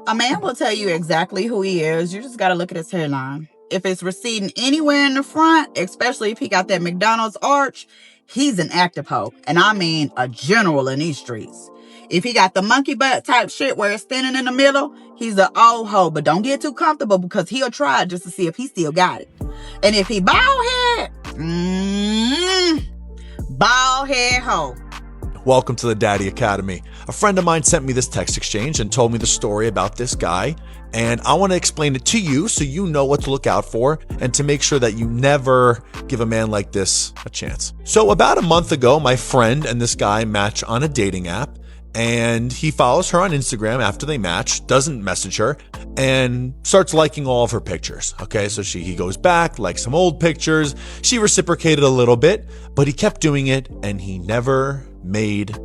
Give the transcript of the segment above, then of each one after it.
A man will tell you exactly who he is. You just got to look at his hairline. If it's receding anywhere in the front, especially if he got that McDonald's arch, he's an active hoe. And I mean a general in these streets. If he got the monkey butt type shit where it's thinning in the middle, he's an old hoe. But don't get too comfortable because he'll try just to see if he still got it. And if he bald head, bald head hoe. Welcome to the Daddy Academy. A friend of mine sent me this text exchange and told me the story about this guy. And I want to explain it to you so you know what to look out for and to make sure that you never give a man like this a chance. So about a month ago, my friend and this guy match on a dating app. And he follows her on Instagram after they match, doesn't message her, and starts liking all of her pictures. Okay, so he goes back, likes some old pictures. She reciprocated a little bit, but he kept doing it and he never made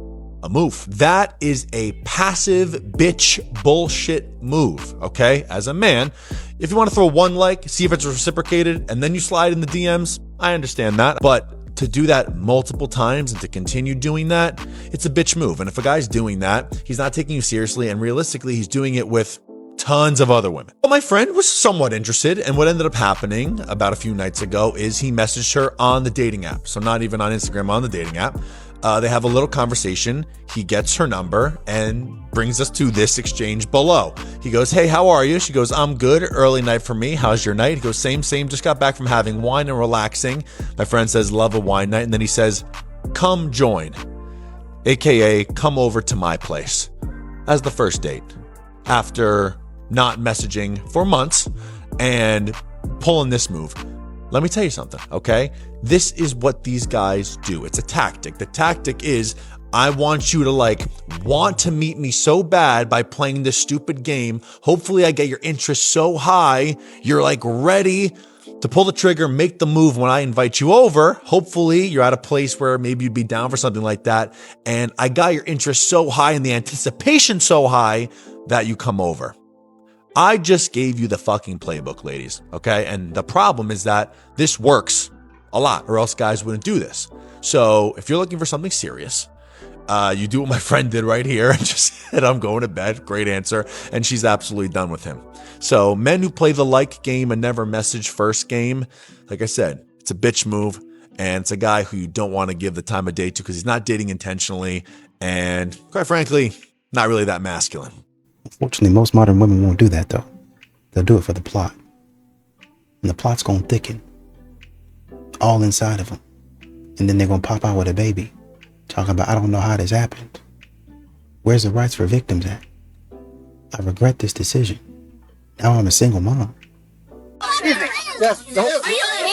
a move. That is a passive bitch bullshit move, okay? As a man, if you want to throw one like, see if it's reciprocated, and then you slide in the DMs, I understand that. But to do that multiple times and to continue doing that, it's a bitch move. And if a guy's doing that, he's not taking you seriously, and realistically, he's doing it with tons of other women. Well, my friend was somewhat interested, and what ended up happening about a few nights ago is he messaged her on the dating app. So not even on Instagram, on the dating app. They have a little conversation. He gets her number and brings us to this exchange below. He goes, "Hey, how are you?" She goes, "I'm good. Early night for me. How's your night?" He goes, Same. Just got back from having wine and relaxing." My friend says, "Love a wine night." And then he says, "Come join," AKA come over to my place, as the first date. After not messaging for months and pulling this move. Let me tell you something, okay? This is what these guys do. It's a tactic. The tactic is, I want you to want to meet me so bad by playing this stupid game. Hopefully I get your interest so high, you're ready to pull the trigger, make the move when I invite you over. Hopefully you're at a place where maybe you'd be down for something like that. And I got your interest so high and the anticipation so high that you come over. I just gave you the fucking playbook, ladies, okay? And the problem is that this works a lot, or else guys wouldn't do this. So if you're looking for something serious, you do what my friend did right here and just said, "I'm going to bed." Great answer. And she's absolutely done with him. So men who play the like game and never message first game, like I said, it's a bitch move. And it's a guy who you don't want to give the time of day to because he's not dating intentionally. And quite frankly, not really that masculine. Unfortunately, most modern women won't do that, though. They'll do it for the plot. And the plot's going to thicken. All inside of them. And then they're going to pop out with a baby. Talking about, "I don't know how this happened. Where's the rights for victims at? I regret this decision. Now I'm a single mom." Excuse me.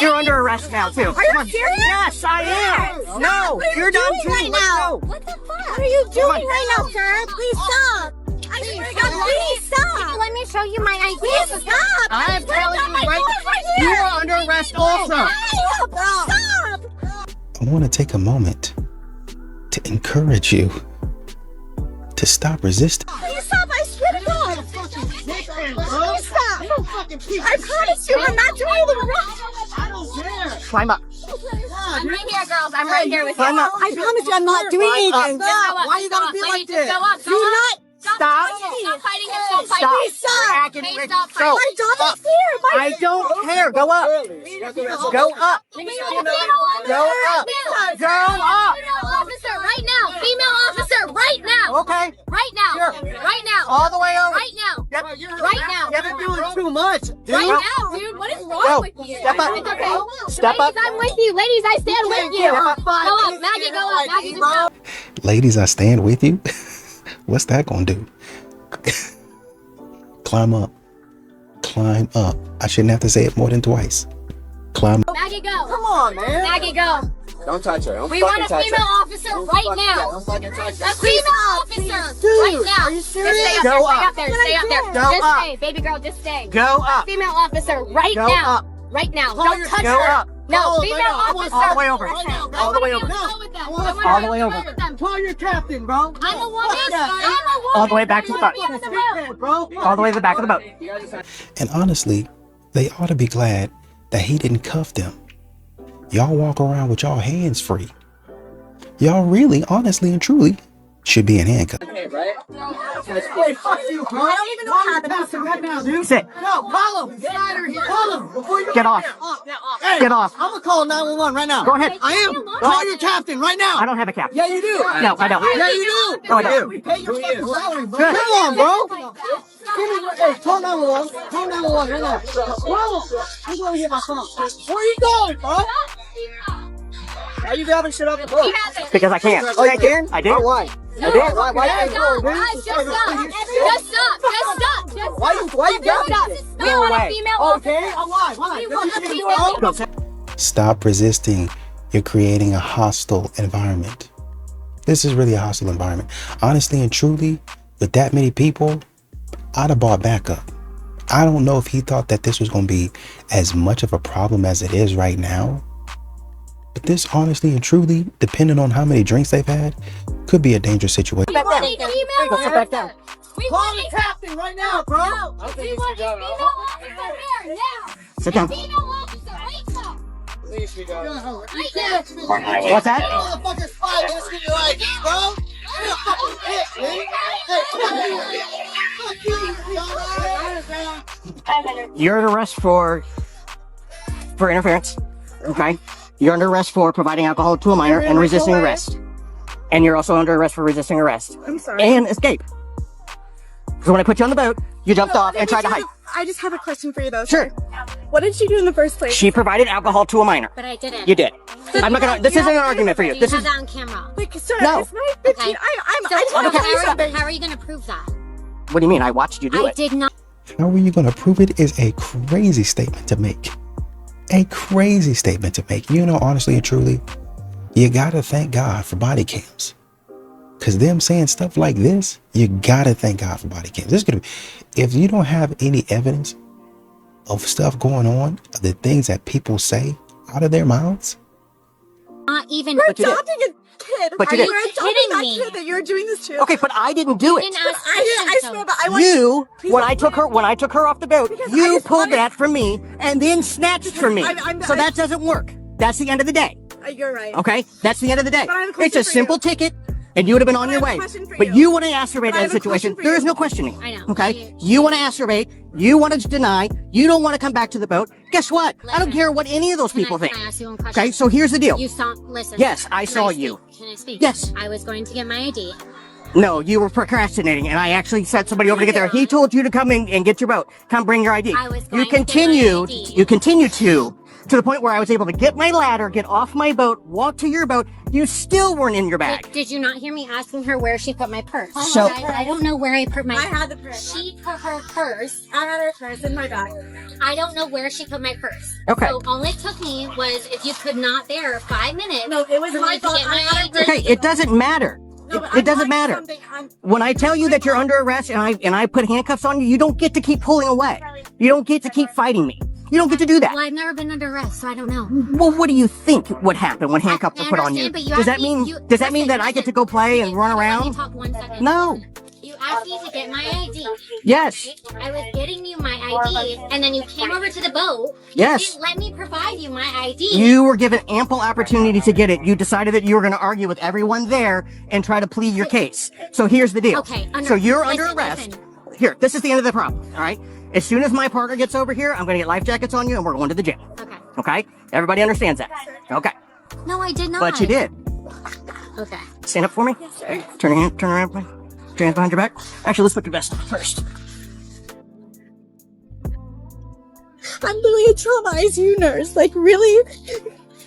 You're under arrest now, too. Are you serious? Yes, I am. No, you're done too. Right now. What the fuck? What are you doing right now, sir? Please stop. I swear to God, please stop. Let me show you my ID. Please stop. I'm telling you right now, you are under arrest also. Stop. I want to take a moment to encourage you to stop resisting. Please stop. I swear to God. Please stop. I promise you, I'm not doing the wrong. I don't care. Climb up. I'm right here, girls. I'm right here with you. Climb up. I promise you, I'm not doing anything. Stop. Why are you gonna be like this? Do not. Stop. Stop fighting him. Stop fighting. Stop. Please stop. Stop. Please stop Go. fighting. My dog is here. I don't care. Go up. Go up. Go up. Go up. Female officer, right now. Female officer, right now. Okay. Right now. Sure. Right now. All the way over. Right now. Yep. Right now. You've been doing too much. Right now, dude. What is wrong Go. with you? Step up. It's okay. Step up. Ladies, I'm with you. Ladies, I stand with you. Go up. Maggie, go up. Maggie, just go. Ladies, I stand with you. What's that gonna do? Climb up. Climb up. I shouldn't have to say it more than twice. Climb up. Maggie, go. Come on, man. Maggie, go. Don't touch her. Don't We fucking want a touch female her. officer right now. Don't fucking touch her. A female officer right now. Are you serious? Just Go stay up. up there. Stay up there. Go Just up. stay. Baby girl, just stay. Go up. Female officer right Go now. up. Right now. Pull Don't your- touch go her. up. No, Pull female right now. officer. All the way over. Right now. All the way over. I don't wanna be on the road All the way over. with them. Call your captain, bro. I'm a woman. I'm a woman. All the way back to the boat. I wanna be on the road. Bro. All the way to the back of the boat. And honestly, they ought to be glad that he didn't cuff them. Y'all walk around with y'all hands free. Y'all really, honestly and truly, should be in handcuffs. Hey, fuck you, bro. I don't even know what happened. Right now, dude. Sit. No, call him. Get out of here. Call him before you Get off. Hey, Get off. I'm gonna call 911 right now. Go ahead. I am. Call your captain right now. I don't have a cap. Yeah, you do. No, I don't. Yeah, you do. No, I don't. We pay your fucking salary, bro. Come on, bro. Hey, call 911. Call 911 right now. Bro, I'm gonna get my phone. Where are you going, bro? Why you grabbing shit off the boat? Because I can. Oh, you can? I did. Why? I did. Why? Why you grabbing shit? We want a female Okay, why? Stop resisting. You're creating a hostile environment. This is really a hostile environment. Honestly and truly, with that many people, I'd have bought backup. I don't know if he thought that this was going to be as much of a problem as it is right now. But this, honestly and truly, depending on how many drinks they've had, could be a dangerous situation. We want a female Sit back down. Call the captain right now, bro. No, we want a female officer here now. Sit down. Female officer, wake up. What's that? Motherfucker's fine. Let's get your ID, bro. You're a fucking bitch, man. You're under arrest for interference. Okay. You're under arrest for providing alcohol to a minor and resisting arrest. And you're also under arrest for resisting arrest. I'm sorry. And escape. So when I put you on the boat, you jumped off and tried to hide. I just have a question for you though. Sure. What did she do in the first place? She provided alcohol to a minor. But I didn't. You did. I'm not gonna. This isn't an argument for you. You This have is. that on camera. Like, sir, No. it's my 15. Okay. I So just want to tell you something. how are you going to prove that? What do you mean? I watched you do I it. did not. How are you going to prove it is a crazy statement to make. A crazy statement to make. You know, honestly and truly, you got to thank God for body cams. Because them saying stuff like this, you got to thank God for body cams. This is gonna be, if you don't have any evidence of stuff going on, the things that people say out of their mouths, Not even. You're But you did. adopting a kid. But you Are did. you adopting Kidding that me. kid that you're doing this to? Okay, but I didn't do it. Didn't ask I questions, swear, though. but I want You, Please when I don't took her, when I took her off the boat, Because I you just pulled wanted- that from me and then snatched from me. So that doesn't work. That's the end of the day. You're right. Okay, that's the end of the day. But I have a question It's a for simple you. ticket, and you would have been on But I your have a way. question for But you. you want to acerbate But I that have a question situation. for There you. is no questioning. I know. Okay, you want to acerbate. You want to deny. You don't want to come back to the boat. Guess what? I don't Listen. care what any of those people Can think. I ask you one question? Okay, so here's the deal. You saw. Listen. Yes, I Can saw speak? you. Can I speak? Yes. I was going to get my ID. No, you were procrastinating, and I actually sent somebody over to get there. He told you to come in and get your boat. Come bring your ID. I was You going to get my continued. ID. You continued to the point where I was able to get my ladder, get off my boat, walk to your boat. You still weren't in your bag. Did you not hear me asking her where she put my purse? So- I don't know where I put my. I had the purse. She put her purse. I had her purse in my bag. I don't know where she put my purse. Okay. So all it took me was if you could not there 5 minutes. No, it was for my me to fault. get I my had ID. her Okay, it doesn't matter. No, but It I'm doesn't telling you matter. something. When I tell you that you're under arrest and I put handcuffs on you, you don't get to keep pulling away. You don't get to keep fighting me. You don't get to do that. Well, I've never been under arrest, so I don't know. Well, what do you think would happen when handcuffs I are put on you? understand, but you Does that asked me- mean you- does that mean listen, that I get to listen. go play and run Let me around? talk 1 second. No. You asked me to get my ID. Yes. I was getting you my ID, and then you came over to the boat. Yes. You didn't let me provide you my ID. You were given ample opportunity to get it. You decided that you were going to argue with everyone there and try to plead your case. So here's the deal. Okay, So you're under listen, arrest. listen. Here, this is the end of the problem. All right. As soon as my partner gets over here, I'm going to get life jackets on you and we're going to the jail. Okay. Okay. Everybody understands that. Okay. No, I did not. But you did. Okay. Stand up for me. Turn your hand, turn around. Turn your hands behind your back. Actually, let's put your vest on first. I'm literally a trauma ICU nurse. Like, really?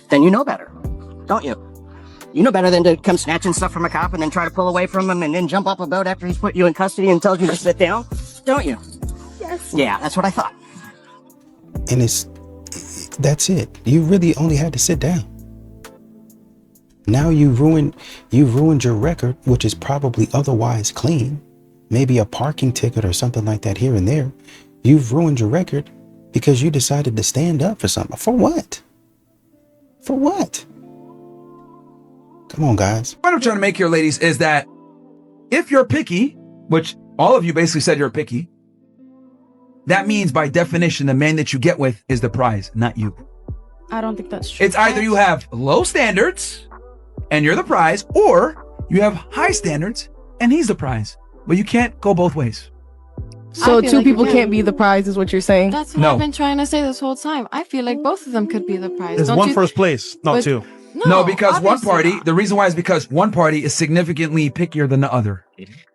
Then you know better, don't you? You know better than to come snatching stuff from a cop and then try to pull away from him and then jump off a boat after he's put you in custody and tells you to sit down, don't you? Yes. Yeah, that's what I thought. and that's it. You really only had to sit down. Now you ruined your record, which is probably otherwise clean. Maybe a parking ticket or something like that here and there. You've ruined your record because you decided to stand up for something. For what? For what? Come on, guys. What I'm trying to make here, ladies, is that if you're picky, which all of you basically said you're picky, that means by definition, the man that you get with is the prize, not you. I don't think that's true. It's either you have low standards and you're the prize, or You have high standards, and he's the prize. But you can't go both ways. So two people can't be the prize, is what you're saying? That's what I've been trying to say this whole time. I feel like both of them could be the prize. There's one first place, not two. No, because one party, the reason why is because one party is significantly pickier than the other.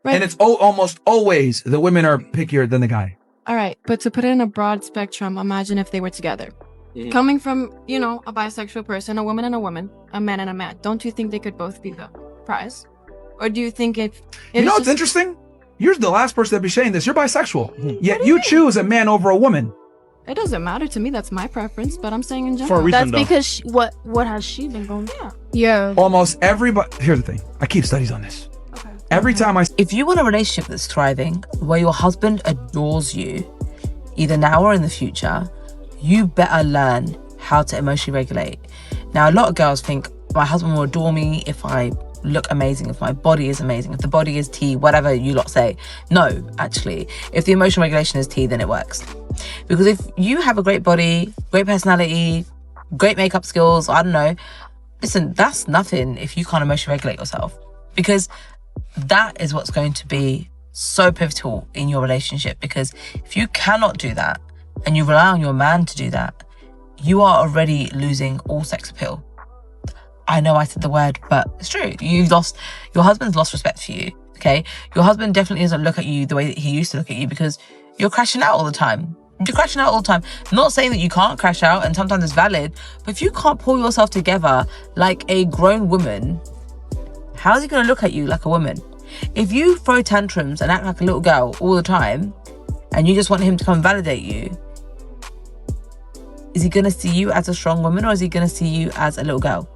Right. And it's almost always the women are pickier than the guy. All right, but to put it in a broad spectrum, imagine if they were together. Coming from, you know, a bisexual person, a woman and a woman, a man and a man, don't you think they could both be the prize? Or do you think if... You know what's interesting? You're the last person to be saying this. You're bisexual. Yet you choose a man over a woman. It doesn't matter to me. That's my preference, but I'm saying in general. For a reason, That's because what has she been going through? Yeah. Almost everybody... Here's the thing. I keep studies on this. Every time I... If you want a relationship that's thriving, where your husband adores you, either now or in the future, you better learn how to emotionally regulate. Now, a lot of girls think my husband will adore me if I look amazing, if my body is amazing, if the body is tea, whatever you lot say. No, actually, if the emotional regulation is tea, then it works. Because if you have a great body, great personality, great makeup skills, I don't know, listen, that's nothing if you can't emotionally regulate yourself. Because that is what's going to be so pivotal in your relationship. Because if you cannot do that and you rely on your man to do that, you are already losing all sex appeal. I know I said the word, but it's true. Your husband's lost respect for you, okay? Your husband definitely doesn't look at you the way that he used to look at you because you're crashing out all the time. You're crashing out all the time. Not saying that you can't crash out, and sometimes it's valid, but if you can't pull yourself together like a grown woman, how is he going to look at you like a woman? If you throw tantrums and act like a little girl all the time, and you just want him to come validate you, is he going to see you as a strong woman, or is he going to see you as a little girl?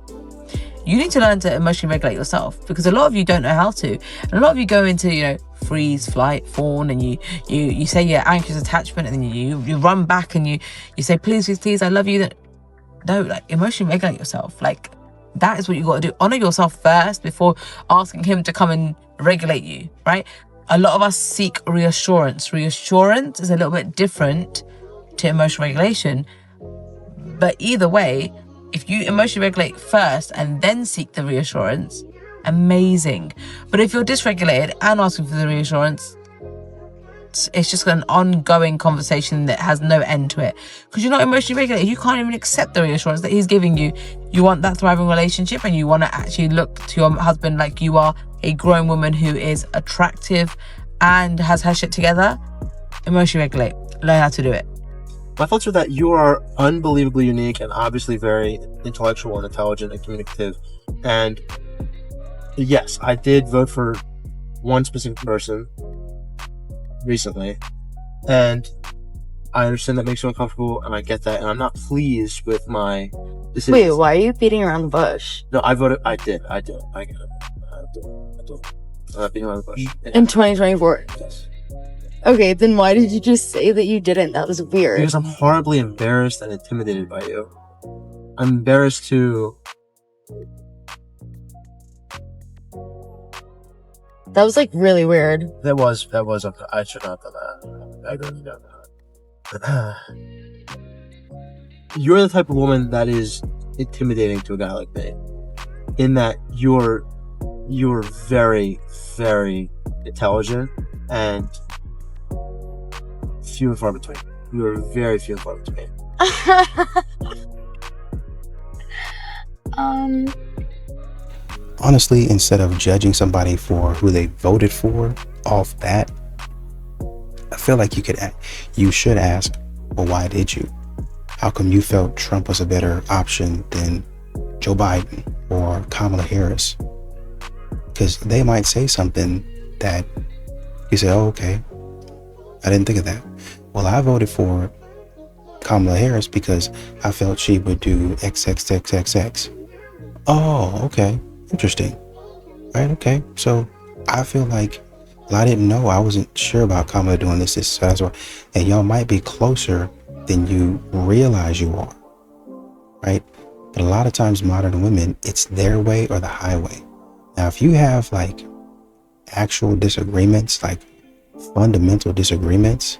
You need to learn to emotionally regulate yourself, because a lot of you don't know how to. And a lot of you go into, you know, freeze, flight, fawn, and you say you're anxious attachment, and then you run back and you say, please, please, please, I love you. No, like, emotionally regulate yourself. Like, that is what you got to do. Honor yourself first before asking him to come and regulate you, right? A lot of us seek reassurance. Reassurance is a little bit different to emotional regulation. But either way, if you emotionally regulate first and then seek the reassurance, amazing. But if you're dysregulated and asking for the reassurance, it's just an ongoing conversation that has no end to it. Because you're not emotionally regulated. You can't even accept the reassurance that he's giving you. You want that thriving relationship, and you want to actually look to your husband like you are a grown woman who is attractive and has her shit together. Emotionally regulate. Learn how to do it. My thoughts are that you are unbelievably unique and obviously very intellectual and intelligent and communicative. And yes, I did vote for one specific person recently, and I understand that makes you uncomfortable, and I get that, and I'm not pleased with my decision. Wait, why are you beating around the bush? No, I voted. I did. I get it. I do. I'm not beating around the bush. In 2024? Yes. Okay, then why did you just say that you didn't? That was weird. Because I'm horribly embarrassed and intimidated by you. I'm embarrassed to... That was like really weird. That was okay. I should not have done that. I really don't know. You're the type of woman that is intimidating to a guy like me. In that you're very, very intelligent and few and far between. You are very few and far between. Honestly, instead of judging somebody for who they voted for off that, I feel like you should ask, well, why did you? How come you felt Trump was a better option than Joe Biden or Kamala Harris? Because they might say something that you say, oh, okay, I didn't think of that. Well, I voted for Kamala Harris because I felt she would do XXXXX. Oh, okay. Interesting. Right, okay. So I feel like, well, I didn't know. I wasn't sure about Kamala doing this, so that's why. And y'all might be closer than you realize you are. Right? But a lot of times modern women, it's their way or the highway. Now, if you have like actual disagreements, like fundamental disagreements,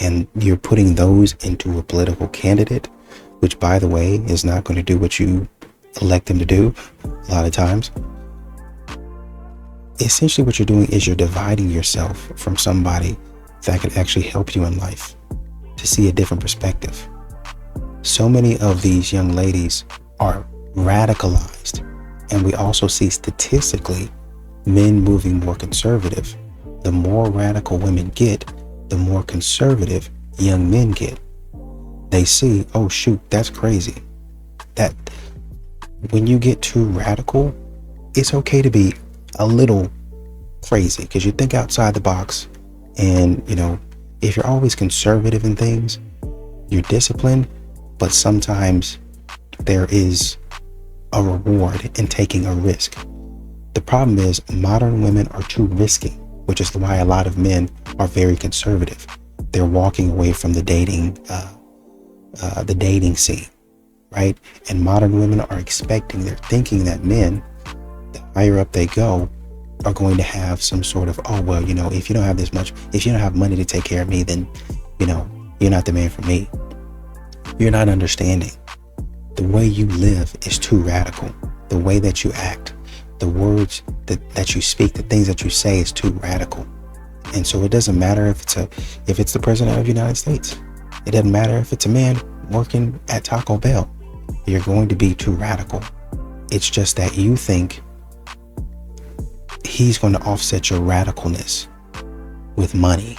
and you're putting those into a political candidate, which, by the way, is not going to do what you elect them to do a lot of times, essentially what you're doing is you're dividing yourself from somebody that could actually help you in life to see a different perspective. So many of these young ladies are radicalized, and we also see statistically men moving more conservative. The more radical women get, the more conservative young men get. They see, oh shoot, that's crazy. That when you get too radical, it's okay to be a little crazy because you think outside the box. And if you're always conservative in things, you're disciplined, but sometimes there is a reward in taking a risk. The problem is modern women are too risky, which is why a lot of men are very conservative. They're walking away from the dating scene, right? And modern women are they're thinking that men, the higher up they go, are going to have some sort of, oh, well, if you don't have this much, if you don't have money to take care of me, then, you're not the man for me. You're not understanding. The way you live is too radical. The way that you act, the words that you speak, the things that you say is too radical. And so it doesn't matter if it's the president of the United States. It doesn't matter if it's a man working at Taco Bell. You're going to be too radical. It's just that you think he's going to offset your radicalness with money.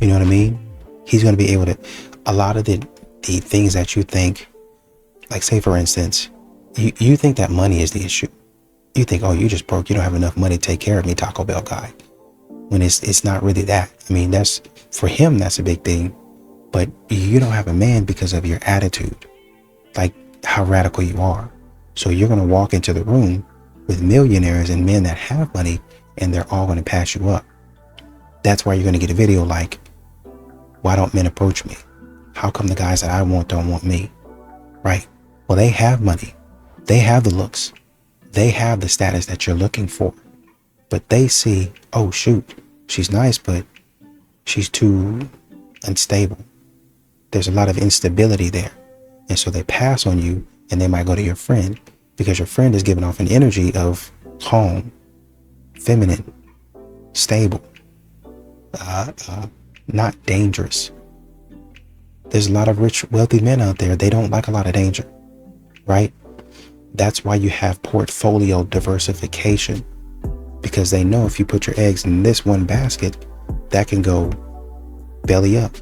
You know what I mean? He's going to be able to, a lot of the things that you think, like say for instance, you think that money is the issue. You think, oh, you just broke, you don't have enough money to take care of me, Taco Bell guy. When it's not really that. I mean, that's, for him, that's a big thing. But you don't have a man because of your attitude, like how radical you are. So you're going to walk into the room with millionaires and men that have money, and they're all going to pass you up. That's why you're going to get a video like, why don't men approach me? How come the guys that I want don't want me? Right? Well, they have money. They have the looks. They have the status that you're looking for. But they see, oh shoot, she's nice, but she's too unstable. There's a lot of instability there. And so they pass on you, and they might go to your friend because your friend is giving off an energy of calm, feminine, stable, not dangerous. There's a lot of rich, wealthy men out there. They don't like a lot of danger, right? That's why you have portfolio diversification, because they know if you put your eggs in this one basket, that can go belly up.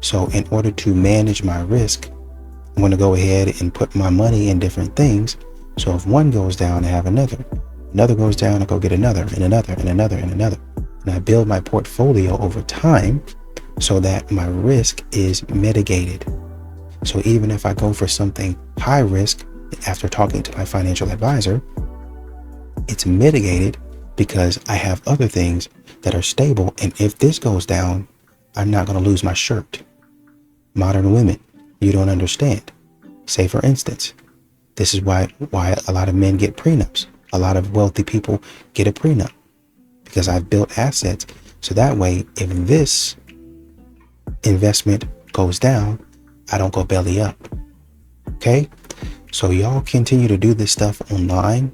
So in order to manage my risk, I'm going to go ahead and put my money in different things. So if one goes down, I have another. Another goes down, I go get another and another and another and another. And I build my portfolio over time so that my risk is mitigated. So even if I go for something high risk, after talking to my financial advisor, it's mitigated because I have other things that are stable. And if this goes down, I'm not going to lose my shirt. Modern women, you don't understand. Say for instance, this is why a lot of men get prenups. A lot of wealthy people get a prenup because I've built assets. So that way, if this investment goes down, I don't go belly up. Okay? So y'all continue to do this stuff online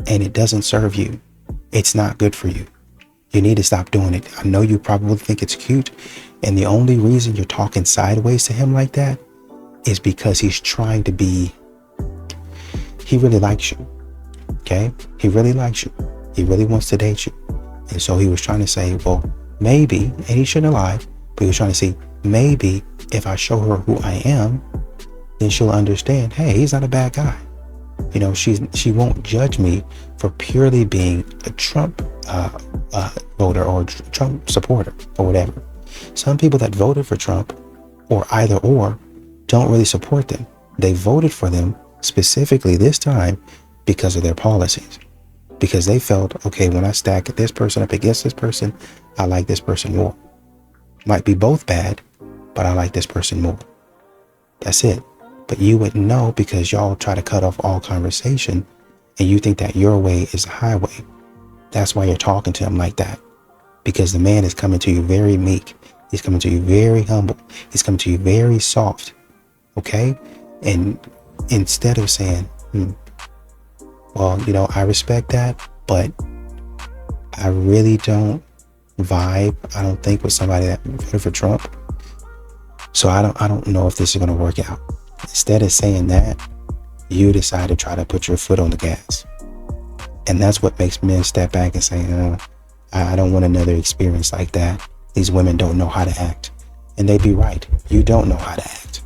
and it doesn't serve you. It's not good for you. You need to stop doing it. I know you probably think it's cute, and the only reason you're talking sideways to him like that is because he's trying to be, he really likes you. Okay? He really likes you. He really wants to date you. And so he was trying to say, well, maybe, and he shouldn't have lied, but he was trying to see, maybe if I show her who I am, then she'll understand, hey, he's not a bad guy. You know, she won't judge me for purely being a Trump voter or Trump supporter or whatever. Some people that voted for Trump or either or don't really support them. They voted for them specifically this time because of their policies. Because they felt, okay, when I stack this person up against this person, I like this person more. Might be both bad, but I like this person more. That's it. But you wouldn't know because y'all try to cut off all conversation and you think that your way is the highway. That's why you're talking to him like that. Because the man is coming to you very meek. He's coming to you very humble. He's coming to you very soft. Okay? And instead of saying, well, you know, I respect that, but I really don't vibe, I don't think, with somebody that voted for Trump. So I don't know if this is going to work out. Instead of saying that, you decide to try to put your foot on the gas. And that's what makes men step back and say, I don't want another experience like that. These women don't know how to act. And they'd be right. You don't know how to act.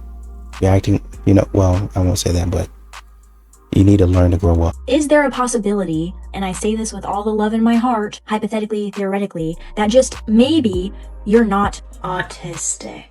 You're acting, well, I won't say that, but you need to learn to grow up. Is there a possibility, and I say this with all the love in my heart, hypothetically, theoretically, that just maybe you're not autistic?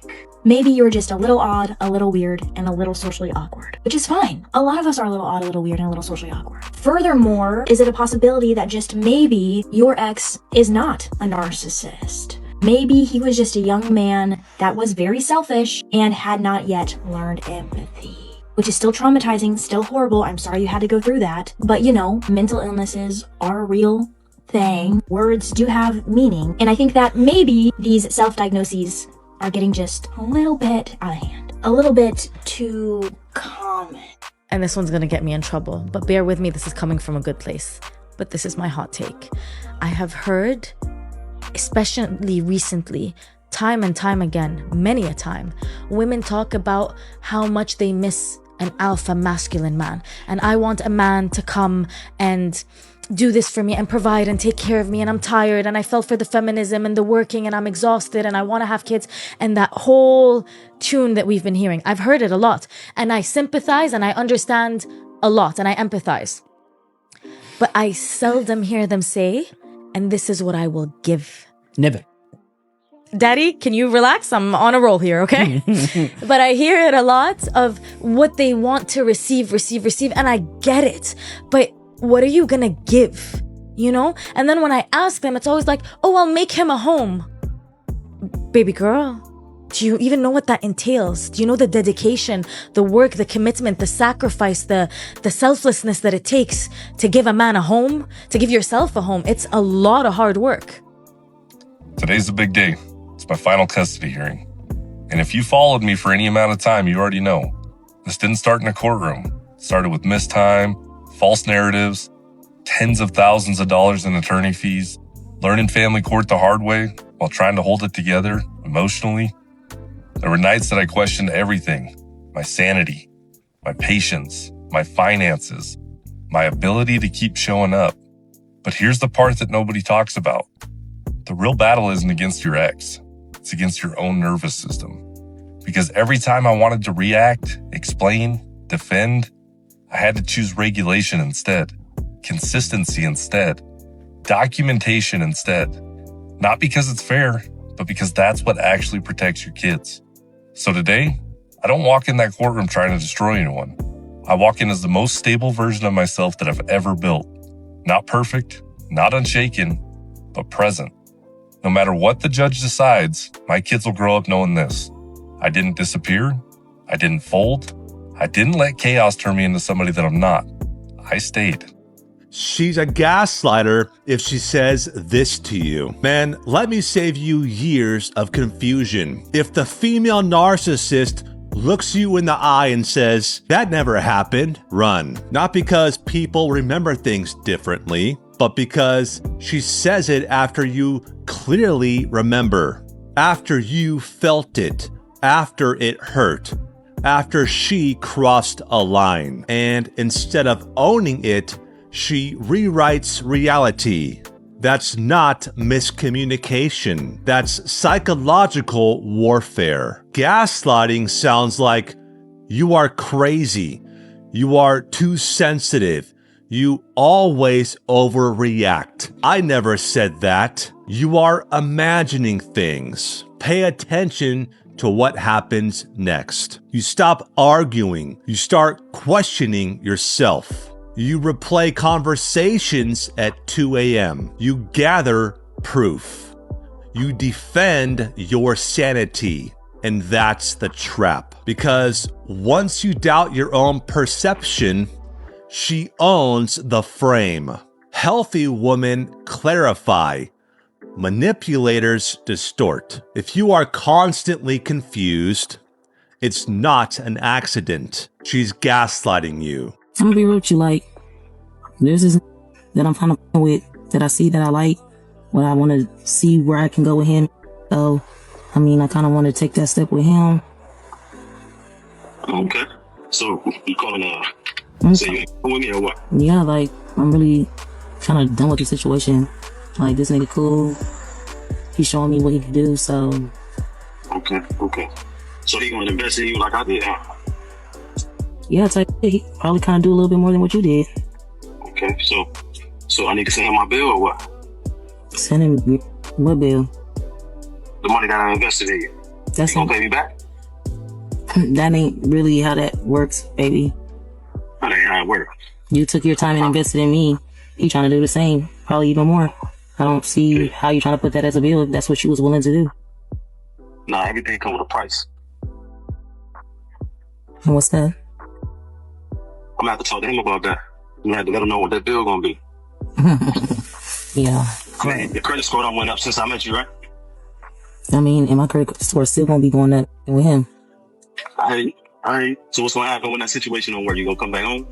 Maybe you're just a little odd, a little weird, and a little socially awkward, which is fine. A lot of us are a little odd, a little weird, and a little socially awkward. Furthermore, is it a possibility that just maybe your ex is not a narcissist? Maybe he was just a young man that was very selfish and had not yet learned empathy, which is still traumatizing, still horrible. I'm sorry you had to go through that. But mental illnesses are a real thing. Words do have meaning. And I think that maybe these self-diagnoses are getting just a little bit out of hand, a little bit too common. And this one's gonna get me in trouble, but bear with me, this is coming from a good place. But this is my hot take. I have heard, especially recently, time and time again, many a time, women talk about how much they miss an alpha masculine man. And I want a man to come and do this for me and provide and take care of me, and I'm tired and I fell for the feminism and the working and I'm exhausted and I want to have kids, and that whole tune that we've been hearing. I've heard it a lot and I sympathize and I understand a lot and I empathize. But I seldom hear them say, and this is what I will give. Never. Daddy, can you relax? I'm on a roll here, okay? But I hear it a lot of what they want to receive, and I get it. But what are you gonna give? And then when I ask them, it's always like, oh, I'll make him a home. Baby girl, do you even know what that entails? Do you know the dedication, the work, the commitment, the sacrifice, the selflessness that it takes to give a man a home, to give yourself a home? It's a lot of hard work. Today's a big day. It's my final custody hearing. And if you followed me for any amount of time, you already know. This didn't start in a courtroom. It started with missed time, false narratives, tens of thousands of dollars in attorney fees, learning family court the hard way while trying to hold it together emotionally. There were nights that I questioned everything: my sanity, my patience, my finances, my ability to keep showing up. But here's the part that nobody talks about. The real battle isn't against your ex. It's against your own nervous system. Because every time I wanted to react, explain, defend, I had to choose regulation instead, consistency instead, documentation instead. Not because it's fair, but because that's what actually protects your kids. So today, I don't walk in that courtroom trying to destroy anyone. I walk in as the most stable version of myself that I've ever built. Not perfect, not unshaken, but present. No matter what the judge decides, my kids will grow up knowing this. I didn't disappear. I didn't fold. I didn't let chaos turn me into somebody that I'm not. I stayed. She's a gaslighter if she says this to you. Man, let me save you years of confusion. If the female narcissist looks you in the eye and says, that never happened, run. Not because people remember things differently, but because she says it after you clearly remember, after you felt it, after it hurt, after she crossed a line. And instead of owning it, she rewrites reality. That's not miscommunication. That's psychological warfare. Gaslighting sounds like you are crazy. You are too sensitive. You always overreact. I never said that. You are imagining things. Pay attention to what happens next. You stop arguing. You start questioning yourself. You replay conversations at 2 a.m. You gather proof. You defend your sanity. And that's the trap. Because once you doubt your own perception, she owns the frame. Healthy women clarify. Manipulators distort. If you are constantly confused, it's not an accident. She's gaslighting you. I'm gonna be real with you, like, there's this that I'm kind of with that I see that I like, Well, I want to see where I can go with him. So, I mean, I kind of want to take that step with him. Okay. So, you calling say you ain't with me or what? Yeah, like, I'm really kind of done with the situation. Like, this nigga cool. He's showing me what he can do, so. Okay. So he gonna invest in you like I did, huh? Yeah, it's like, he probably kind of do a little bit more than what you did. Okay, so I need to send him my bill or what? Send him what bill? The money that I invested in you. That's You gonna pay me back? That ain't really how that works, baby. That ain't how it works. You took your time and invested in me. He trying to do the same, probably even more. I don't see how you trying to put that as a bill if that's what you was willing to do. Nah, everything come with a price. And what's that? I'm gonna have to talk to him about that. I'm gonna have to let him know what that bill gonna be. Yeah. I mean, the credit score done went up since I met you, right? I mean, and my credit score still gonna be going up with him. Alright. So what's gonna happen when that situation don't work? You gonna come back home?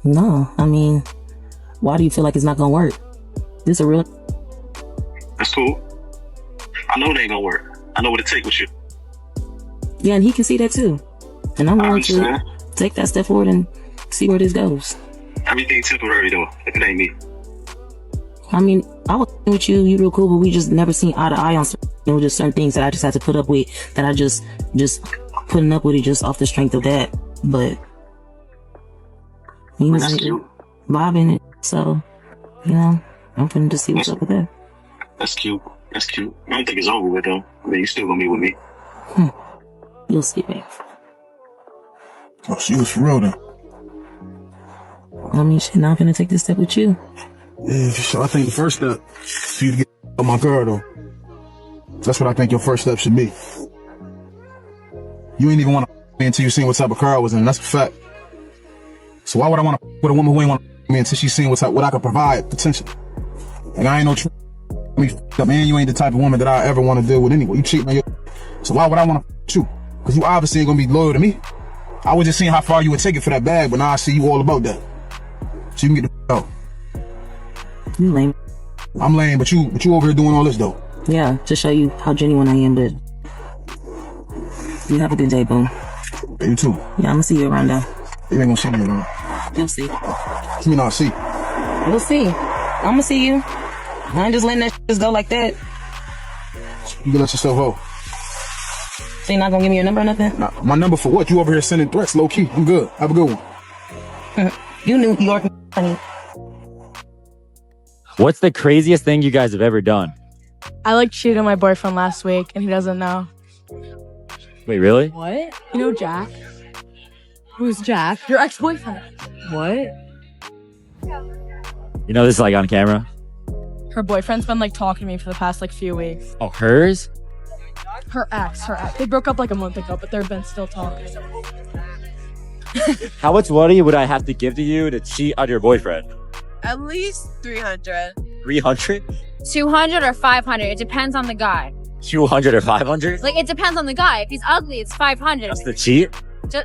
No, I mean, why do you feel like it's not gonna work? This a real. That's cool. I know it ain't gonna work. I know what it take with you. Yeah, and he can see that too. And I'm willing to understand. take that step forward and see where this goes. Everything temporary though, if it ain't me. I mean, I was with you, you real cool, but we just never seen eye to eye on just certain things that I just had to put up with, that I just putting up with it just off the strength of that. But he was vibing it, so, you know, I'm finna just see what's up with that. That's cute. I don't think it's over with though. I mean, you still gonna be with me. You'll see, babe. Oh, she was for real then. I mean, shit, now I'm finna take this step with you. Yeah, for sure. I think the first step for you to get on my girl though. That's what I think your first step should be. You ain't even want to me until you seen what type of car I was in. That's a fact. So why would I want to with a woman who ain't want to me until she seen what I could provide potentially? Like I ain't no man. You ain't the type of woman that I ever want to deal with anyway. You cheating on your. So why would I want to you? Because you obviously ain't gonna be loyal to me. I was just seeing how far you would take it for that bag, but now I see you all about that. So you can get the out. You lame. I'm lame, but you over here doing all this though. Yeah, to show you how genuine I am, but you have a good day, boo. Yeah, you too. Yeah, I'm gonna see you around there. You ain't gonna see me around. You'll see. You not see. We'll see. I'm gonna see you. I ain't just letting that just go like that. You can let yourself go. So you're not gonna give me your number or nothing? Nah, my number for what? You over here sending threats, low key. I'm good. Have a good one. You New York, honey. What's the craziest thing you guys have ever done? I like cheated on my boyfriend last week and he doesn't know. Wait, really? What? You know Jack? Who's Jack? Your ex-boyfriend. What? You know this is like on camera? Her boyfriend's been like talking to me for the past like few weeks. Oh, hers? Her ex. They broke up like a month ago, but they've been still talking. How much money would I have to give to you to cheat on your boyfriend? At least 300. 300? 200 or 500. It depends on the guy. 200 or 500? Like, it depends on the guy. If he's ugly, it's 500. That's the cheat? Yeah.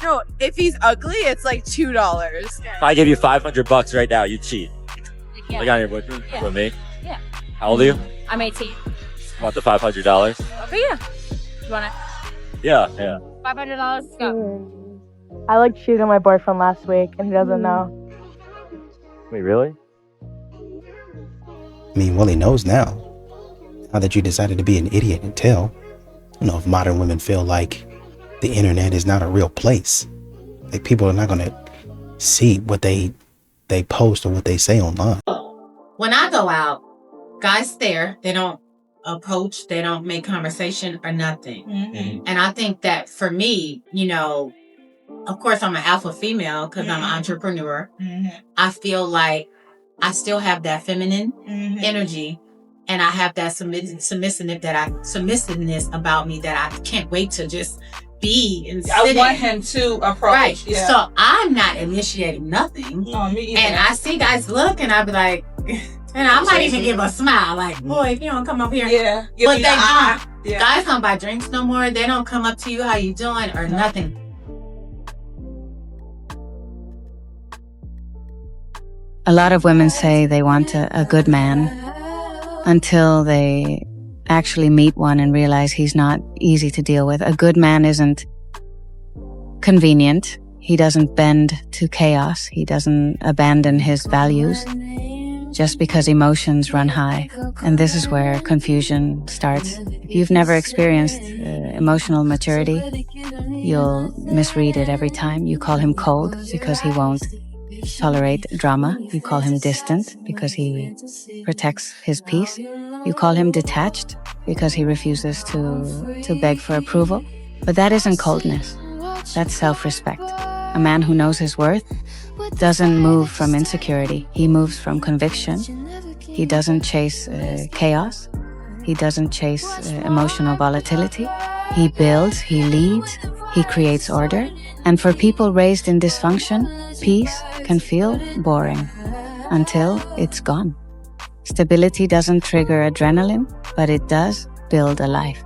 No, if he's ugly, it's like $2. If I give you $500 right now, you cheat. Yeah. Like on your boyfriend? Yeah. With me? Yeah. How old are you? I'm 18. Want the $500? Okay, yeah. You want it? Yeah. $500, let's go. I like cheated on my boyfriend last week and he doesn't know. Wait, really? I mean, well, he knows now. Now that you decided to be an idiot and tell. You know, if modern women feel like the internet is not a real place, like people are not going to see what they post or what they say online. When I go out, guys stare. They don't approach. They don't make conversation or nothing. Mm-hmm. And I think that for me, you know, of course, I'm an alpha female because I'm an entrepreneur. Mm-hmm. I feel like I still have that feminine energy, and I have that submissiveness about me that I can't wait to just be and sit I want him to approach. Right. Yeah. So I'm not initiating nothing. Oh, me either. And I see guys look, and I be like, and I might even give a smile, like, boy, if you don't come up here. Yeah. But they don't. Yeah. Guys don't buy drinks no more. They don't come up to you, how you doing, or nothing. A lot of women say they want a good man, until they actually meet one and realize he's not easy to deal with. A good man isn't convenient. He doesn't bend to chaos. He doesn't abandon his values just because emotions run high. And this is where confusion starts. If you've never experienced emotional maturity, you'll misread it every time. You call him cold because he won't tolerate drama. You call him distant because he protects his peace. You call him detached because he refuses to beg for approval. But that isn't coldness. That's self-respect. A man who knows his worth doesn't move from insecurity. He moves from conviction. He doesn't chase chaos. He doesn't chase emotional volatility. He builds, he leads, he creates order. And for people raised in dysfunction, peace can feel boring until it's gone. Stability doesn't trigger adrenaline, but it does build a life.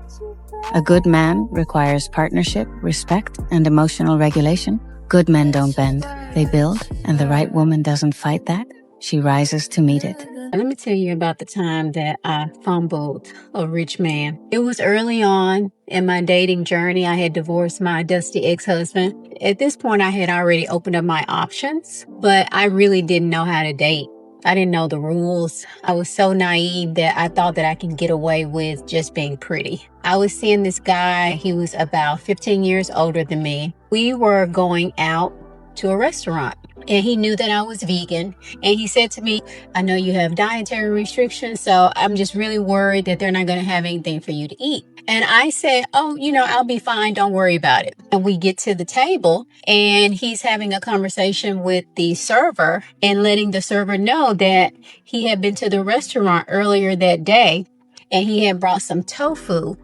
A good man requires partnership, respect, and emotional regulation. Good men don't bend, they build, and the right woman doesn't fight that. She rises to meet it. Let me tell you about the time that I fumbled a rich man. It was early on in my dating journey. I had divorced my dusty ex-husband. At this point, I had already opened up my options, but I really didn't know how to date. I didn't know the rules. I was so naive that I thought that I could get away with just being pretty. I was seeing this guy. He was about 15 years older than me. We were going out to a restaurant, and he knew that I was vegan. And he said to me, I know you have dietary restrictions, so I'm just really worried that they're not going to have anything for you to eat. And I said, oh, I'll be fine. Don't worry about it. And we get to the table, and he's having a conversation with the server and letting the server know that he had been to the restaurant earlier that day, and he had brought some tofu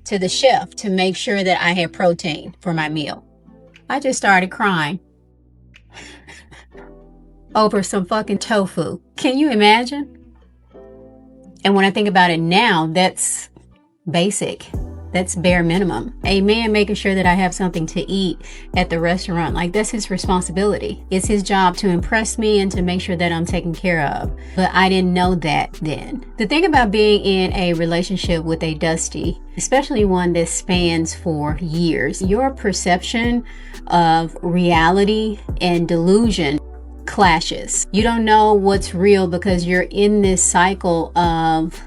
to the chef to make sure that I had protein for my meal. I just started crying over some fucking tofu. Can you imagine? And when I think about it now, that's basic. That's bare minimum. A man making sure that I have something to eat at the restaurant, like that's his responsibility. It's his job to impress me and to make sure that I'm taken care of. But I didn't know that then. The thing about being in a relationship with a dusty, especially one that spans for years, your perception of reality and delusion clashes. You don't know what's real because you're in this cycle of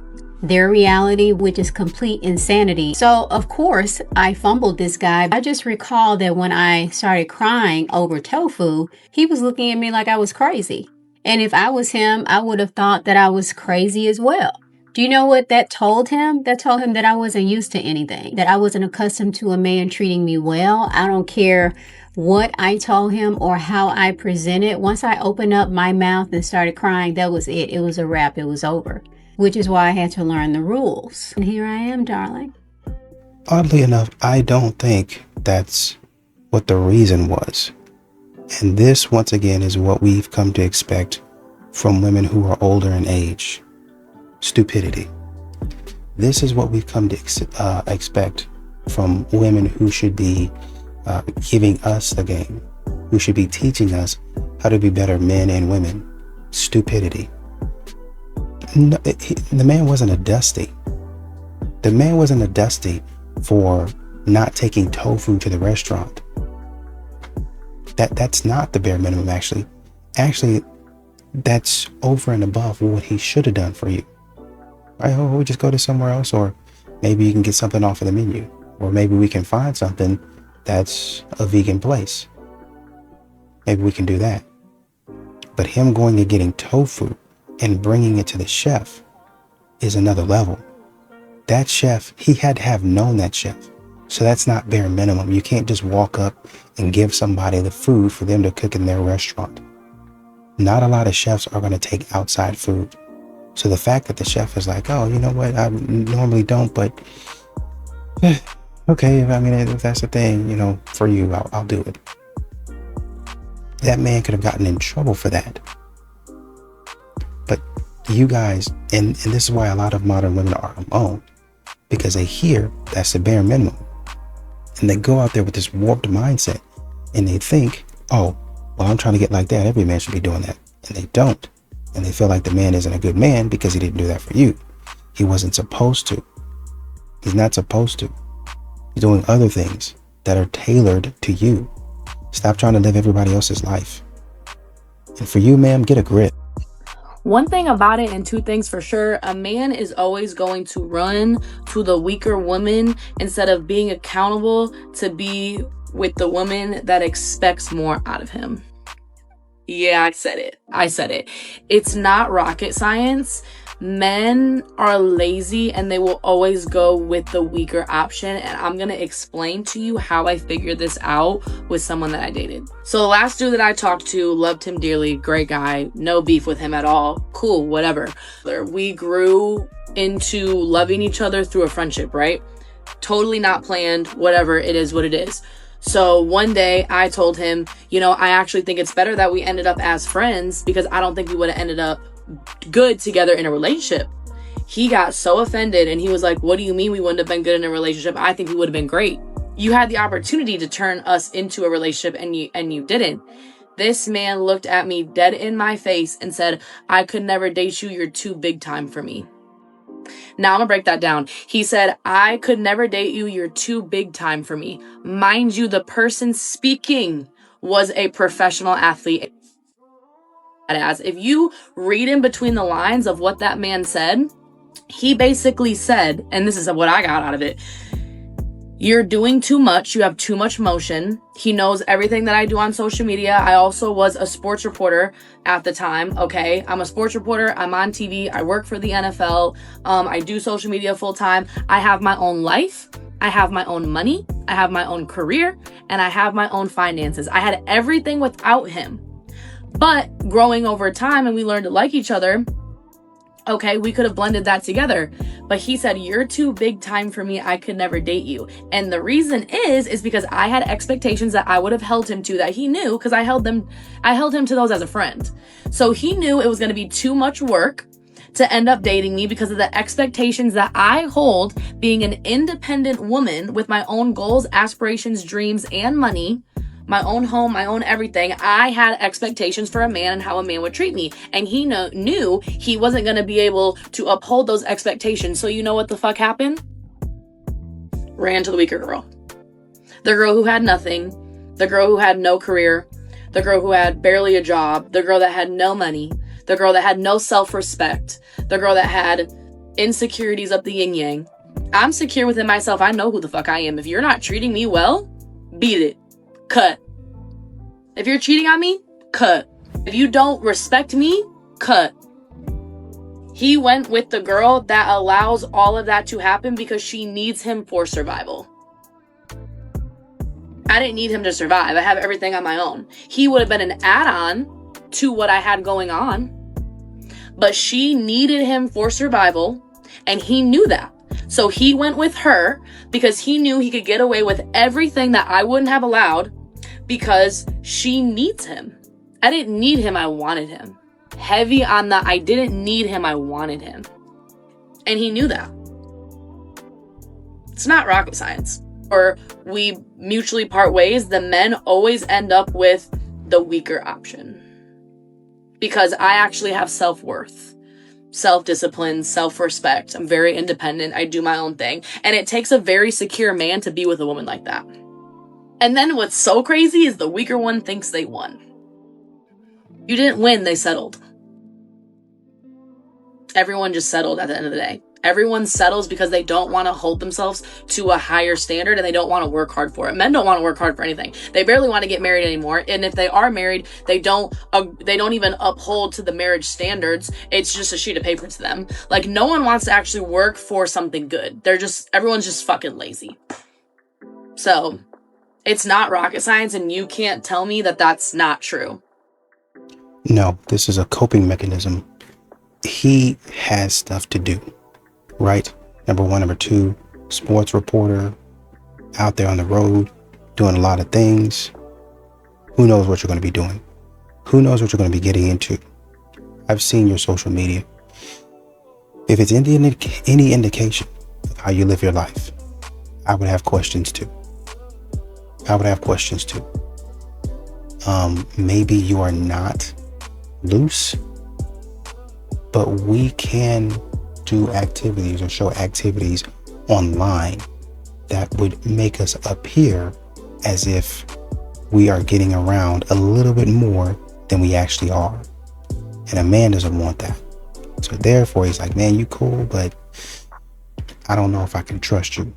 their reality, which is complete insanity. So of course I fumbled this guy. I just recall that when I started crying over tofu, he was looking at me like I was crazy. And if I was him, I would have thought that I was crazy as well. Do you know what that told him? That told him that I wasn't used to anything, that I wasn't accustomed to a man treating me well. I don't care what I told him or how I presented. Once I opened up my mouth and started crying, that was it. It was a wrap. It was over. Which is why I had to learn the rules. And here I am, darling. Oddly enough, I don't think that's what the reason was. And this, once again, is what we've come to expect from women who are older in age. Stupidity. This is what we've come to expect from women who should be giving us the game, who should be teaching us how to be better men and women. Stupidity. No, the man wasn't a dusty. The man wasn't a dusty for not taking tofu to the restaurant. That's not the bare minimum, actually. Actually, that's over and above what he should have done for you. Right? Oh, we'll just go to somewhere else, or maybe you can get something off of the menu, or maybe we can find something that's a vegan place. Maybe we can do that. But him going and getting tofu and bringing it to the chef is another level. That chef, he had to have known that chef. So that's not bare minimum. You can't just walk up and give somebody the food for them to cook in their restaurant. Not a lot of chefs are going to take outside food. So the fact that the chef is like, oh, you know what, I normally don't, but okay, I mean, if that's the thing, for you, I'll do it. That man could have gotten in trouble for that. But you guys, and this is why a lot of modern women are alone, because they hear that's the bare minimum. And they go out there with this warped mindset and they think, oh, well, I'm trying to get like that. Every man should be doing that. And they don't. And they feel like the man isn't a good man because he didn't do that for you. He wasn't supposed to. He's not supposed to. He's doing other things that are tailored to you. Stop trying to live everybody else's life. And for you, ma'am, get a grip. One thing about it, and two things for sure, a man is always going to run to the weaker woman instead of being accountable to be with the woman that expects more out of him. Yeah, I said it. It's not rocket science. Men are lazy and they will always go with the weaker option. And I'm going to explain to you how I figured this out with someone that I dated. So the last dude that I talked to, loved him dearly, great guy, no beef with him at all. Cool, whatever. We grew into loving each other through a friendship, right? Totally not planned, whatever, it is what it is. So one day I told him, I actually think it's better that we ended up as friends because I don't think we would have ended up good together in a relationship. He got so offended and he was like, what do you mean we wouldn't have been good in a relationship? I think we would have been great. You had the opportunity to turn us into a relationship and you didn't. This man looked at me dead in my face and said, I could never date you. You're too big time for me. Now I'm gonna break that down. He said, I could never date you. You're too big time for me. Mind you, the person speaking was a professional athlete. As if you read in between the lines of what that man said, he basically said, and this is what I got out of it, you're doing too much. You have too much motion. He knows everything that I do on social media. I also was a sports reporter at the time. Okay. I'm a sports reporter. I'm on TV. I work for the NFL. I do social media full time. I have my own life. I have my own money. I have my own career and I have my own finances. I had everything without him. But growing over time and we learned to like each other, okay, we could have blended that together. But he said, you're too big time for me. I could never date you. And the reason is because I had expectations that I would have held him to that he knew because I held him to those as a friend. So he knew it was going to be too much work to end up dating me because of the expectations that I hold being an independent woman with my own goals, aspirations, dreams, and money. My own home, my own everything. I had expectations for a man and how a man would treat me. And he knew he wasn't going to be able to uphold those expectations. So you know what the fuck happened? Ran to the weaker girl. The girl who had nothing. The girl who had no career. The girl who had barely a job. The girl that had no money. The girl that had no self-respect. The girl that had insecurities up the yin-yang. I'm secure within myself. I know who the fuck I am. If you're not treating me well, beat it. Cut. If you're cheating on me, cut. If you don't respect me, cut. He went with the girl that allows all of that to happen because she needs him for survival. I didn't need him to survive. I have everything on my own. He would have been an add-on to what I had going on. But she needed him for survival, and he knew that. So he went with her because he knew he could get away with everything that I wouldn't have allowed because she needs him. I didn't need him, I wanted him. Heavy on the I didn't need him, I wanted him. And he knew that. It's not rocket science. Or we mutually part ways, the men always end up with the weaker option. Because I actually have self-worth. Self-discipline, self-respect. I'm very independent. I do my own thing. And it takes a very secure man to be with a woman like that. And then what's so crazy is the weaker one thinks they won. You didn't win, they settled. Everyone just settled at the end of the day. Everyone settles because they don't want to hold themselves to a higher standard and they don't want to work hard for it. Men don't want to work hard for anything. They barely want to get married anymore. And if they are married, they don't even uphold to the marriage standards. It's just a sheet of paper to them. Like, no one wants to actually work for something good. Everyone's just fucking lazy. So it's not rocket science, and you can't tell me that that's not true. No, this is a coping mechanism. He has stuff to do. Right? Number one. Number two, sports reporter, out there on the road, doing a lot of things. Who knows what you're going to be doing? Who knows what you're going to be getting into? I've seen your social media. If it's any indication of how you live your life, I would have questions too. Maybe you are not loose, but we can do activities or show activities online that would make us appear as if we are getting around a little bit more than we actually are. And a man doesn't want that. So therefore, he's like, man, you cool, but I don't know if I can trust you.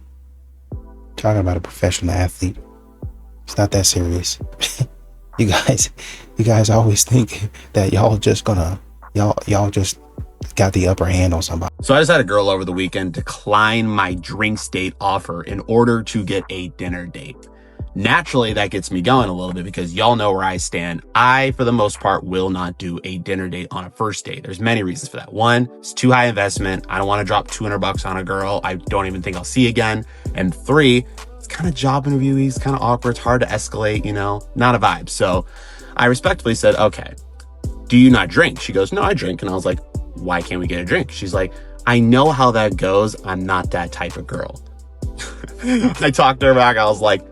Talking about a professional athlete. It's not that serious. You guys always think that y'all just got the upper hand on somebody. So I just had a girl over the weekend decline my drinks date offer in order to get a dinner date. Naturally, that gets me going a little bit because y'all know where I stand. I, for the most part, will not do a dinner date on a first date. There's many reasons for that. One, it's too high investment. I don't want to drop $200 on a girl I don't even think I'll see again. And three, it's kind of job interview-y, it's kind of awkward, it's hard to escalate, not a vibe. So I respectfully said, okay, do you not drink? She goes, no, I drink. And I was like, why can't we get a drink? She's like, I know how that goes. I'm not that type of girl. I talked to her back. I was like,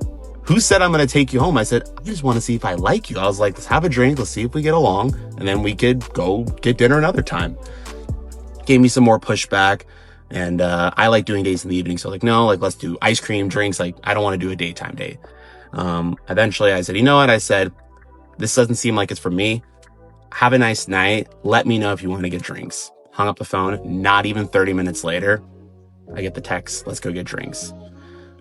who said I'm going to take you home? I said, I just want to see if I like you. I was like, let's have a drink. Let's see if we get along. And then we could go get dinner another time. Gave me some more pushback. And I like doing dates in the evening. So like, no, like let's do ice cream, drinks. Like I don't want to do a daytime date. Eventually I said, you know what? I said, this doesn't seem like it's for me. Have a nice night. Let me know if you want to get drinks. Hung up the phone. Not even 30 minutes later, I get the text. Let's go get drinks.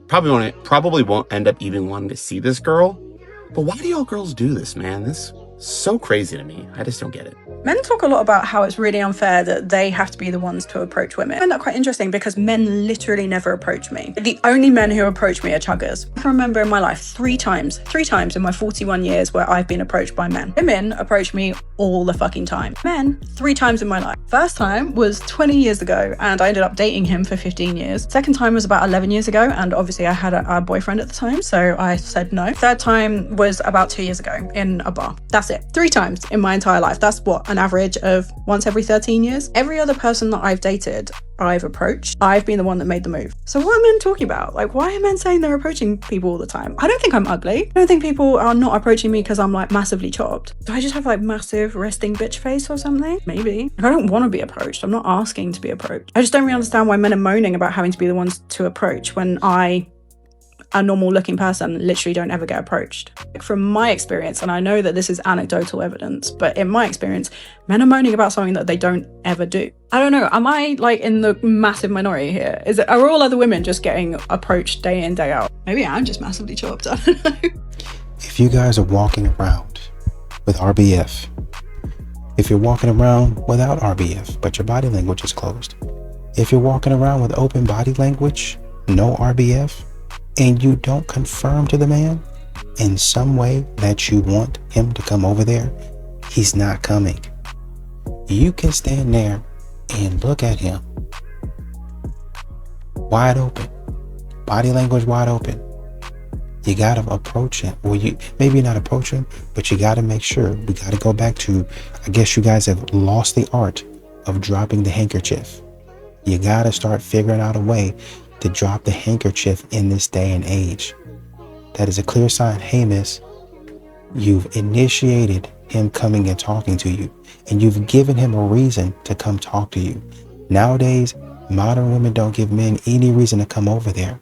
Probably won't end up even wanting to see this girl. But why do y'all girls do this, man? This is so crazy to me. I just don't get it. Men talk a lot about how it's really unfair that they have to be the ones to approach women. I find that quite interesting because men literally never approach me. The only men who approach me are chuggers. I can remember in my life three times in my 41 years where I've been approached by men. Women approach me all the fucking time. Men, 3 times in my life. First time was 20 years ago and I ended up dating him for 15 years. Second time was about 11 years ago and obviously I had a boyfriend at the time, so I said no. Third time was about 2 years ago in a bar. That's it. 3 times in my entire life. That's what, an average of once every 13 years. Every other person that I've dated, I've approached. I've been the one that made the move. So what are men talking about? Like, why are men saying they're approaching people all the time? I don't think I'm ugly. I don't think people are not approaching me because I'm like massively chopped. Do I just have like massive resting bitch face or something? Maybe. I don't want to be approached. I'm not asking to be approached. I just don't really understand why men are moaning about having to be the ones to approach when I, a normal looking person, literally don't ever get approached. From my experience, and I know that this is anecdotal evidence, but in my experience, men are moaning about something that they don't ever do. I don't know, am I like in the massive minority here? Are all other women just getting approached day in, day out? Maybe I'm just massively chopped, I don't know. If you guys are walking around with RBF, if you're walking around without RBF, but your body language is closed, if you're walking around with open body language, no RBF, and you don't confirm to the man in some way that you want him to come over there, he's not coming. You can stand there and look at him wide open, body language wide open. You gotta approach him. Well, you maybe not approach him, but you gotta make sure. We gotta go back to, I guess you guys have lost the art of dropping the handkerchief. You gotta start figuring out a way to drop the handkerchief in this day and age. That is a clear sign. Hey, miss, you've initiated him coming and talking to you, and you've given him a reason to come talk to you. Nowadays, modern women don't give men any reason to come over there.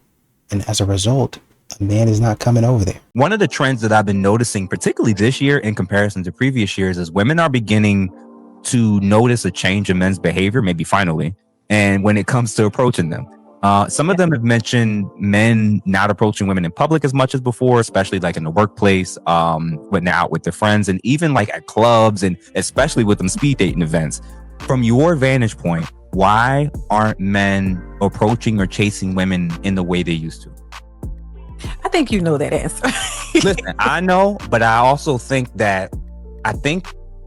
And as a result, a man is not coming over there. One of the trends that I've been noticing, particularly this year in comparison to previous years, is women are beginning to notice a change in men's behavior, maybe finally, and when it comes to approaching them. Some of them have mentioned men not approaching women in public as much as before, especially like in the workplace, when they're out with their friends, and even like at clubs, and especially with them speed dating events. From your vantage point, why aren't men approaching or chasing women in the way they used to? I think you know that answer. Listen, I know, but I also think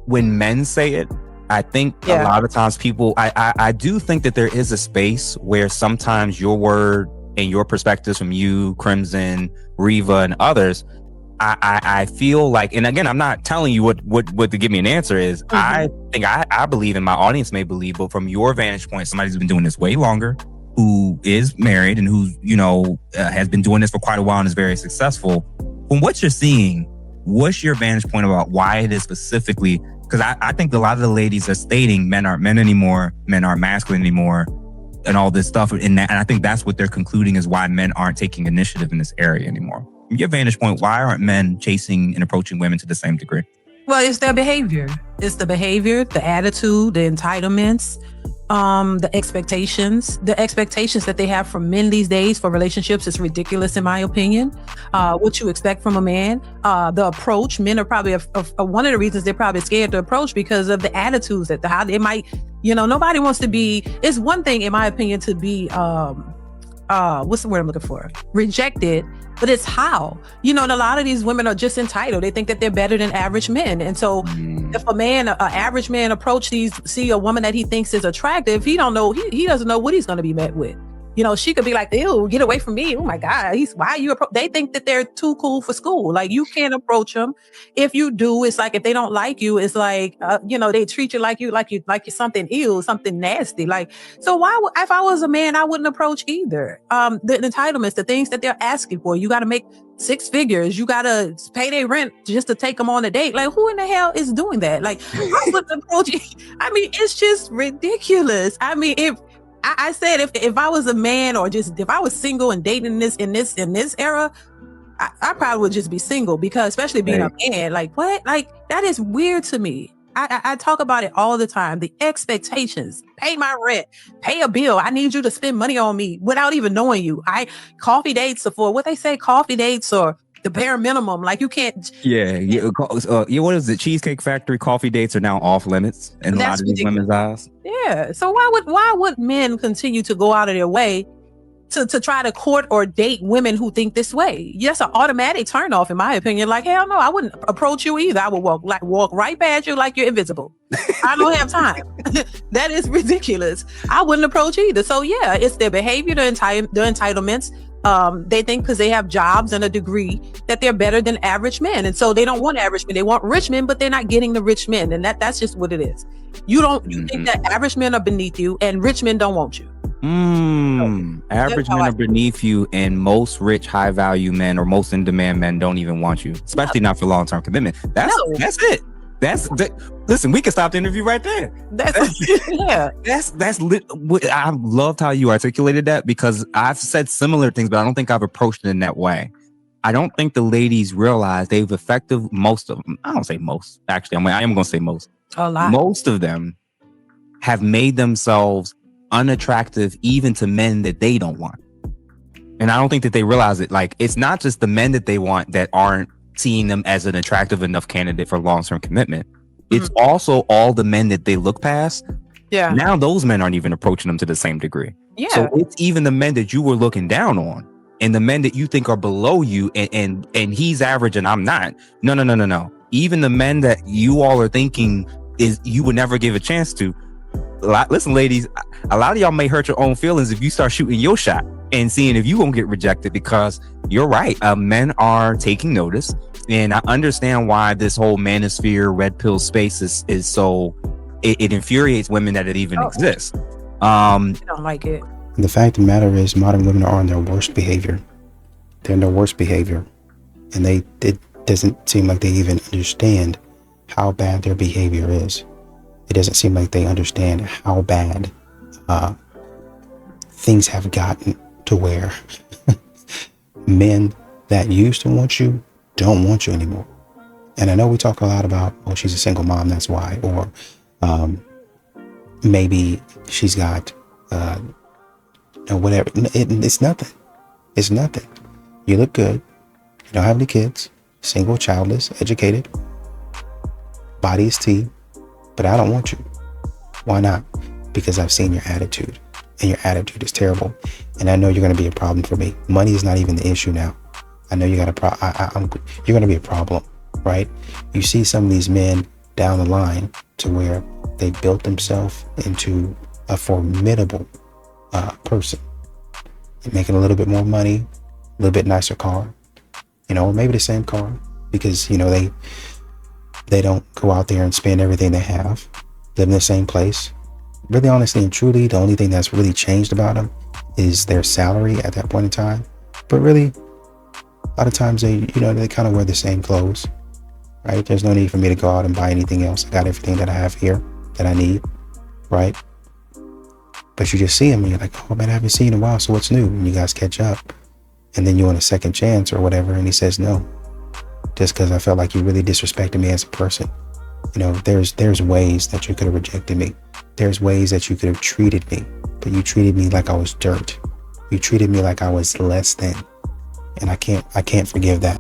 when men say it, I think a lot of times people, I do think that there is a space where sometimes your word and your perspectives from you, Crimson, Reva, and others, I feel like, and again, I'm not telling you what to give me an answer is. Mm-hmm. I think I believe, and my audience may believe, but from your vantage point, somebody who's been doing this way longer, who is married and who, has been doing this for quite a while and is very successful. From what you're seeing, what's your vantage point about why it is specifically Because I think a lot of the ladies are stating men aren't men anymore, men aren't masculine anymore, and all this stuff. And I think that's what they're concluding is why men aren't taking initiative in this area anymore. From your vantage point, why aren't men chasing and approaching women to the same degree? Well, it's their behavior. It's the behavior, the attitude, the entitlements, the expectations. The expectations that they have from men these days for relationships is ridiculous, in my opinion. What you expect from a man, the approach. Men are probably one of the reasons they're probably scared to approach because of the attitudes that how they might. Nobody wants to be. It's one thing, in my opinion, to be what's the word I'm looking for? Rejected. But it's how, and a lot of these women are just entitled. They think that they're better than average men. And so if a man, an average man see a woman that he thinks is attractive, he doesn't know what he's going to be met with. She could be like, ew, get away from me. Oh my God, why are you they think that they're too cool for school. Like, you can't approach them. If you do, it's like, if they don't like you, it's like, they treat you like you're something ill, something nasty. Like, so if I was a man, I wouldn't approach either. The entitlements, the things that they're asking for, you got to make 6 figures. You got to pay their rent just to take them on a date. Like, who in the hell is doing that? Like, I wouldn't approach. I mean, it's just ridiculous. I mean, I said if I was a man, or just if I was single and dating in this era, I probably would just be single, because especially being a man, like, what? Like, that is weird to me. I talk about it all the time. The expectations, pay my rent, pay a bill. I need you to spend money on me without even knowing you. Coffee dates are for what they say, coffee dates or the bare minimum. Like, you can't. Yeah. What is it? Cheesecake Factory coffee dates are now off limits in a lot of these women's eyes. Yeah. So why would men continue to go out of their way to try to court or date women who think this way? That's an automatic turn off, in my opinion. Like, hell no, I wouldn't approach you either. I would walk right past you like you're invisible. I don't have time. That is ridiculous. I wouldn't approach either. So yeah, it's their behavior, the entitlements. They think because they have jobs and a degree that they're better than average men. And so they don't want average men. They want rich men, but they're not getting the rich men. And that's just what it is. You think that average men are beneath you and rich men don't want you. Average men are beneath you, and most rich, high value men or most in demand men don't even want you, especially not for long-term commitment. That's it. Listen, we can stop the interview right there. I loved how you articulated that, because I've said similar things, but I don't think I've approached it in that way. I don't think the ladies realize most of them. I don't say most. Actually, I am going to say most. A lot. Most of them have made themselves unattractive even to men that they don't want. And I don't think that they realize it. Like, it's not just the men that they want that aren't seeing them as an attractive enough candidate for long-term commitment. It's also all the men that they look past. Yeah. Now those men aren't even approaching them to the same degree. Yeah. So it's even the men that you were looking down on, and the men that you think are below you, and he's average and I'm not. No. Even the men that you all are thinking is you would never give a chance to. Listen, ladies, a lot of y'all may hurt your own feelings if you start shooting your shot and seeing if you won't get rejected, because you're right. Men are taking notice, and I understand why this whole manosphere, red pill space is so it infuriates women that it even exists. I don't like it. The fact of the matter is, modern women are on their worst behavior. They're in their worst behavior, and it doesn't seem like they even understand how bad their behavior is. It doesn't seem like they understand how bad things have gotten to where men that used to want you don't want you anymore. And I know we talk a lot about, oh, she's a single mom, that's why. Or maybe she's got whatever. It's nothing. It's nothing. You look good. You don't have any kids. Single, childless, educated. Body is tea. But I don't want you. Why not? Because I've seen your attitude, and your attitude is terrible. And I know you're going to be a problem for me. Money is not even the issue now. I know you got you're going to be a problem, right? You see some of these men down the line to where they built themselves into a formidable person. They're making a little bit more money, a little bit nicer car, maybe the same car, because, they don't go out there and spend everything they have, live in the same place. Really, honestly and truly, the only thing that's really changed about them is their salary at that point in time. But really, a lot of times they kind of wear the same clothes, right? There's no need for me to go out and buy anything else. I got everything that I have here that I need, right? But you just see him and you're like, oh man, I haven't seen him in a while, so what's new? And you guys catch up, and then you want a second chance or whatever, and he says no, just because I felt like you really disrespected me as a person. You know, there's ways that you could have rejected me. There's ways that you could have treated me, but you treated me like I was dirt. You treated me like I was less than, and I can't forgive that.